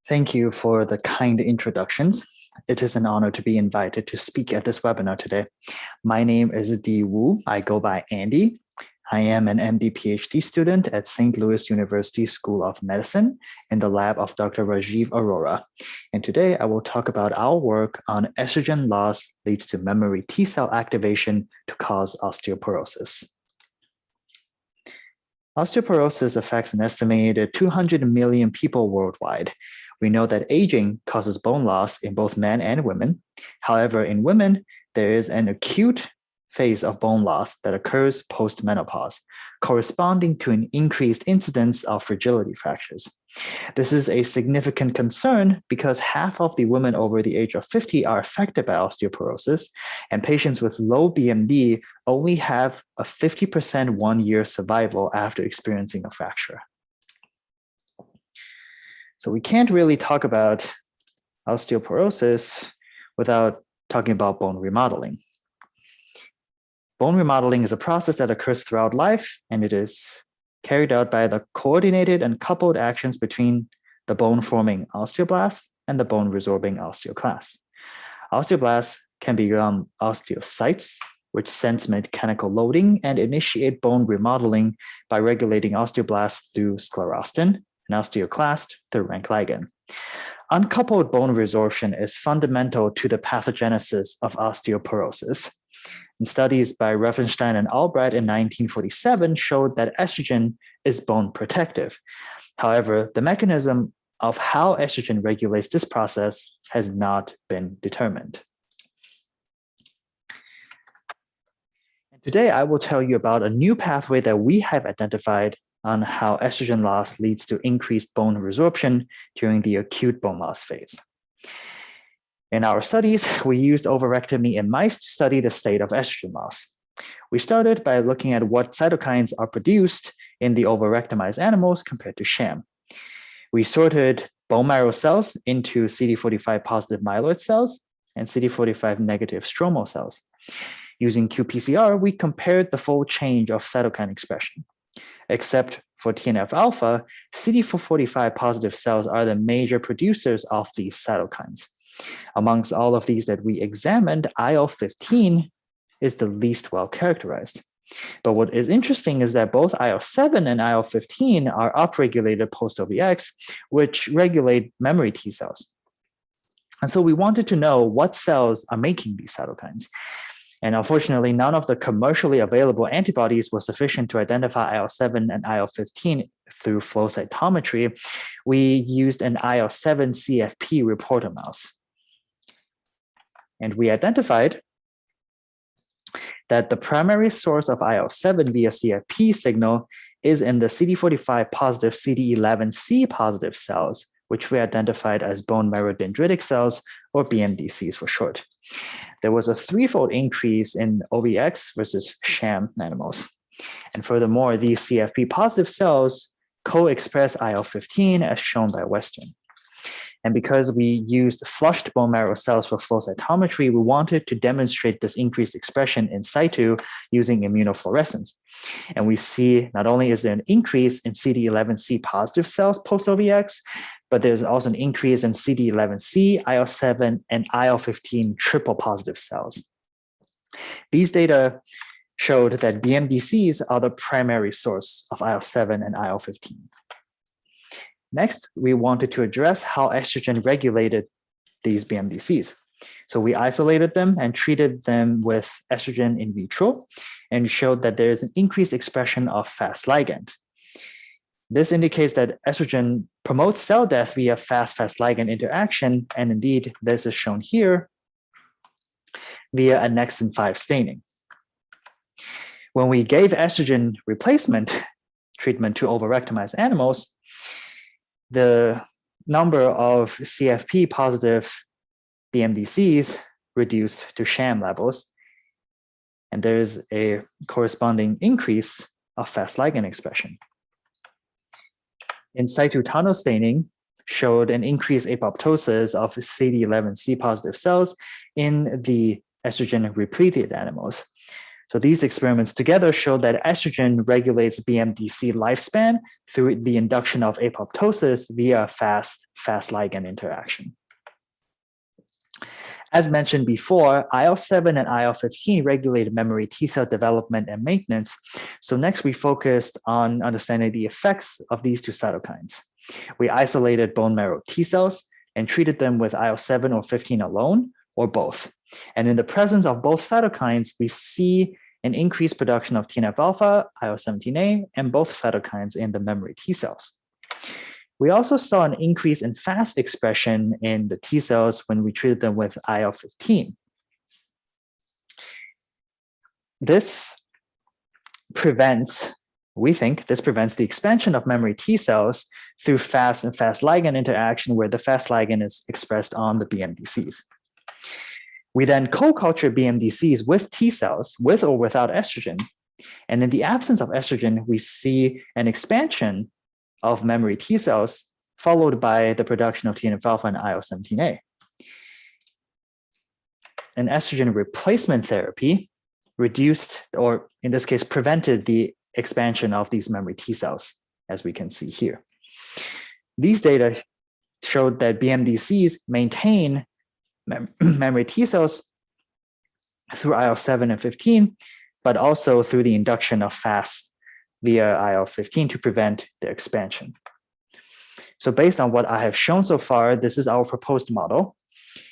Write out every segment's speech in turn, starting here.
Thank you for the kind introductions. It is an honor to be invited to speak at this webinar today. My name is Di Wu. I go by Andy. I am an MD PhD student at St. Louis University School of Medicine in the lab of Dr. Rajiv Arora. And today I will talk about our work on estrogen loss leads to memory T cell activation to cause osteoporosis. Osteoporosis affects an estimated 200 million people worldwide. We know that aging causes bone loss in both men and women. However, in women, there is an acute phase of bone loss that occurs post-menopause, corresponding to an increased incidence of fragility fractures. This is a significant concern because half of the women over the age of 50 are affected by osteoporosis, and patients with low BMD only have a 50% one-year survival after experiencing a fracture. So we can't really talk about osteoporosis without talking about bone remodeling. Bone remodeling is a process that occurs throughout life, and it is carried out by the coordinated and coupled actions between the bone-forming osteoblast and the bone-resorbing osteoclast. Osteoblasts can become osteocytes, which sense mechanical loading and initiate bone remodeling by regulating osteoblasts through sclerostin, and osteoclast through rank ligand. Uncoupled bone resorption is fundamental to the pathogenesis of osteoporosis. And studies by Riefenstein and Albright in 1947 showed that estrogen is bone protective. However, the mechanism of how estrogen regulates this process has not been determined. And today, I will tell you about a new pathway that we have identified on how estrogen loss leads to increased bone resorption during the acute bone loss phase. In our studies, we used ovarectomy in mice to study the state of estrogen loss. We started by looking at what cytokines are produced in the ovarectomized animals compared to sham. We sorted bone marrow cells into CD45 positive myeloid cells and CD45 negative stromal cells. Using qPCR, we compared the full change of cytokine expression. Except for TNF-alpha, CD45 positive cells are the major producers of these cytokines. Amongst all of these that we examined, IL-15 is the least well characterized. But what is interesting is that both IL-7 and IL-15 are upregulated post-OVX, which regulate memory T cells. And so we wanted to know what cells are making these cytokines. And unfortunately, none of the commercially available antibodies were sufficient to identify IL-7 and IL-15 through flow cytometry. We used an IL-7 CFP reporter mouse. And we identified that the primary source of IL-7 via CFP signal is in the CD45 positive CD11C positive cells, which we identified as bone marrow dendritic cells, or BMDCs for short. There was a threefold increase in OVX versus sham animals. And furthermore, these CFP positive cells co-express IL-15 as shown by Western. And because we used flushed bone marrow cells for flow cytometry, we wanted to demonstrate this increased expression in situ using immunofluorescence. And we see not only is there an increase in CD11C positive cells post-OVX, but there's also an increase in CD11C, IL-7, and IL-15 triple positive cells. These data showed that BMDCs are the primary source of IL-7 and IL-15. Next, we wanted to address how estrogen regulated these BMDCs. So we isolated them and treated them with estrogen in vitro and showed that there is an increased expression of FasL ligand. This indicates that estrogen promotes cell death via FasL ligand interaction, and indeed, this is shown here via a Nexin 5 staining. When we gave estrogen replacement treatment to ovarectomized animals, the number of CFP positive BMDCs reduced to sham levels, and there is a corresponding increase of FasL ligand expression. In situ tunnel staining showed an increased apoptosis of CD11C positive cells in the estrogen repleted animals. So these experiments together show that estrogen regulates BMDC lifespan through the induction of apoptosis via FAS ligand interaction. As mentioned before, IL-7 and IL-15 regulate memory T cell development and maintenance. So next we focused on understanding the effects of these two cytokines. We isolated bone marrow T cells and treated them with IL-7 or 15 alone or both. And in the presence of both cytokines, we see an increased production of TNF-alpha, IL-17A, and both cytokines in the memory T cells. We also saw an increase in FAS expression in the T cells when we treated them with IL-15. We think this prevents the expansion of memory T cells through FAS and FAS ligand interaction, where the FAS ligand is expressed on the BMDCs. We then co-culture BMDCs with T cells, with or without estrogen. And in the absence of estrogen, we see an expansion of memory T cells, followed by the production of TNF-alpha and IL-17A. An estrogen replacement therapy reduced, or in this case, prevented the expansion of these memory T cells, as we can see here. These data showed that BMDCs maintain memory T cells through IL-7 and 15, but also through the induction of FAS via IL-15 to prevent the expansion. So based on what I have shown so far, this is our proposed model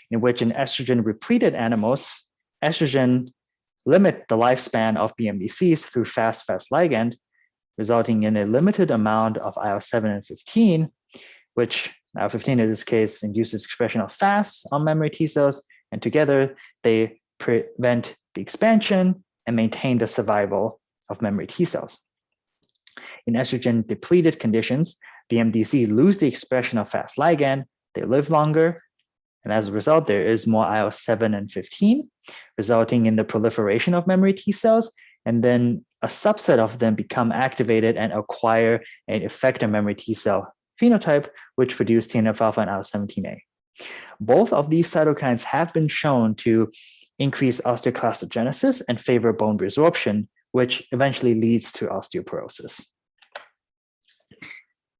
in which in estrogen-repleted animals, estrogen limit the lifespan of BMDCs through FAS ligand, resulting in a limited amount of IL-7 and 15, which IL-15 in this case induces expression of FAS on memory T cells, and together they prevent the expansion and maintain the survival of memory T cells. In estrogen-depleted conditions, BMDC lose the expression of FAS ligand, they live longer, and as a result, there is more IL-7 and 15, resulting in the proliferation of memory T cells, and then a subset of them become activated and acquire an effector memory T cell phenotype, which produce TNF-alpha and IL-17A. Both of these cytokines have been shown to increase osteoclastogenesis and favor bone resorption, which eventually leads to osteoporosis.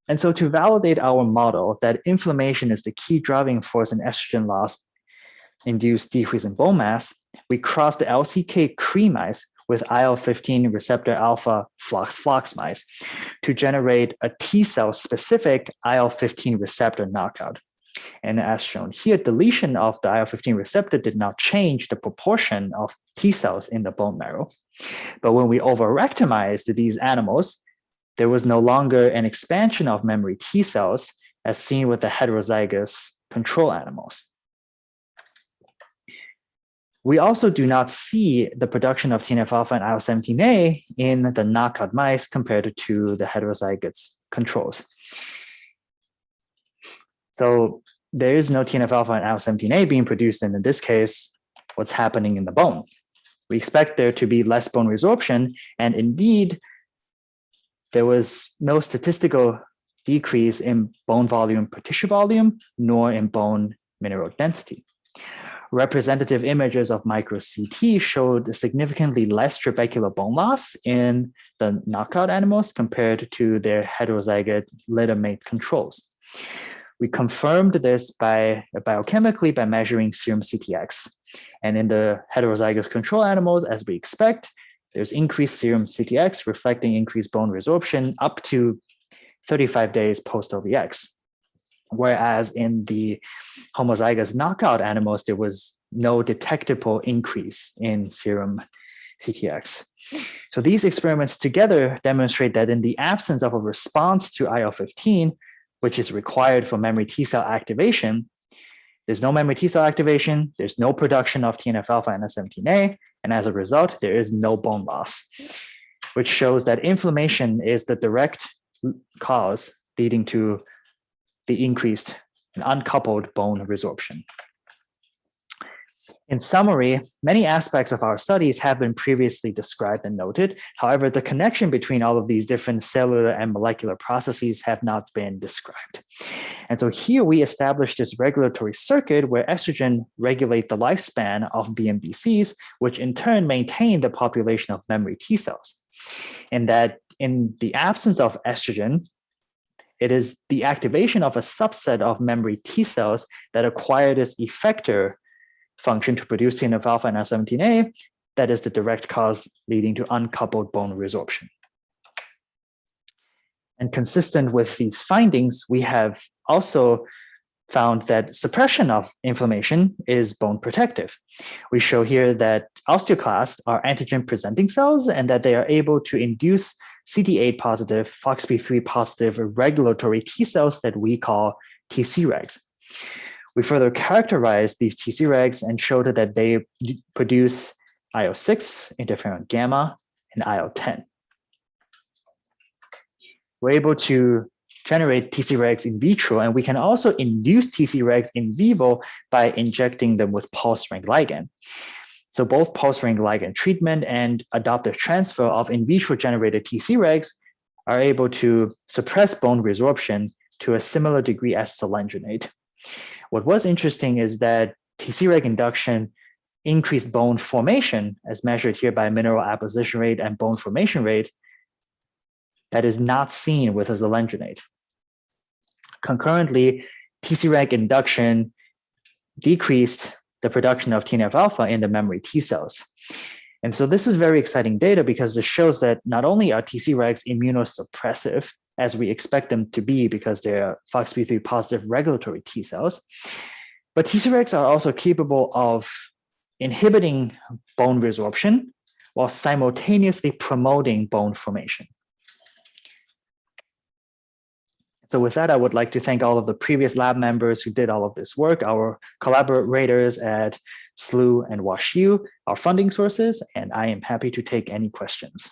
And so to validate our model that inflammation is the key driving force in estrogen loss-induced decrease in bone mass, we crossed the LCK-CRE mice with IL-15 receptor alpha flox mice to generate a T cell specific IL-15 receptor knockout. And as shown here, deletion of the IL-15 receptor did not change the proportion of T cells in the bone marrow. But when we overrectomized these animals, there was no longer an expansion of memory T cells as seen with the heterozygous control animals. We also do not see the production of TNF-alpha and IL-17A in the knockout mice compared to the heterozygous controls. So there is no TNF-alpha and IL-17A being produced, and in this case, what's happening in the bone? We expect there to be less bone resorption, and indeed, there was no statistical decrease in bone volume per tissue volume, nor in bone mineral density. Representative images of micro-CT showed significantly less trabecular bone loss in the knockout animals compared to their heterozygote litter-mate controls. We confirmed this biochemically by measuring serum CTX. And in the heterozygous control animals, as we expect, there's increased serum CTX reflecting increased bone resorption up to 35 days post-OVX. Whereas in the homozygous knockout animals, there was no detectable increase in serum CTX. So these experiments together demonstrate that in the absence of a response to IL-15, which is required for memory T cell activation, there's no memory T cell activation, there's no production of TNF-alpha and IL-17A, and as a result, there is no bone loss, which shows that inflammation is the direct cause leading to the increased and uncoupled bone resorption. In summary, many aspects of our studies have been previously described and noted. However, the connection between all of these different cellular and molecular processes have not been described. And so here we established this regulatory circuit where estrogen regulate the lifespan of BMDCs, which in turn maintain the population of memory T cells. And that in the absence of estrogen, it is the activation of a subset of memory T cells that acquire this effector function to produce TNF-alpha and IL-17A that is the direct cause leading to uncoupled bone resorption. And consistent with these findings, we have also found that suppression of inflammation is bone protective. We show here that osteoclasts are antigen-presenting cells and that they are able to induce CD8 positive, FOXP3 positive regulatory T cells that we call TCregs. We further characterized these TCregs and showed that they produce IL-6, interferon gamma, and IL-10. We're able to generate TCregs in vitro, and we can also induce TCregs in vivo by injecting them with pulse-rank ligand. So both pulse-rank ligand treatment and adoptive transfer of in vitro generated TCregs are able to suppress bone resorption to a similar degree as selendronate. What was interesting is that TCreg induction increased bone formation, as measured here by mineral apposition rate and bone formation rate, that is not seen with a selendronate. Concurrently, TCreg induction decreased the production of TNF-alpha in the memory T cells. And so this is very exciting data because it shows that not only are TCregs immunosuppressive, as we expect them to be because they're FOXP3 positive regulatory T cells, but TCregs are also capable of inhibiting bone resorption while simultaneously promoting bone formation. So with that, I would like to thank all of the previous lab members who did all of this work, our collaborators at SLU and WashU, our funding sources, and I am happy to take any questions.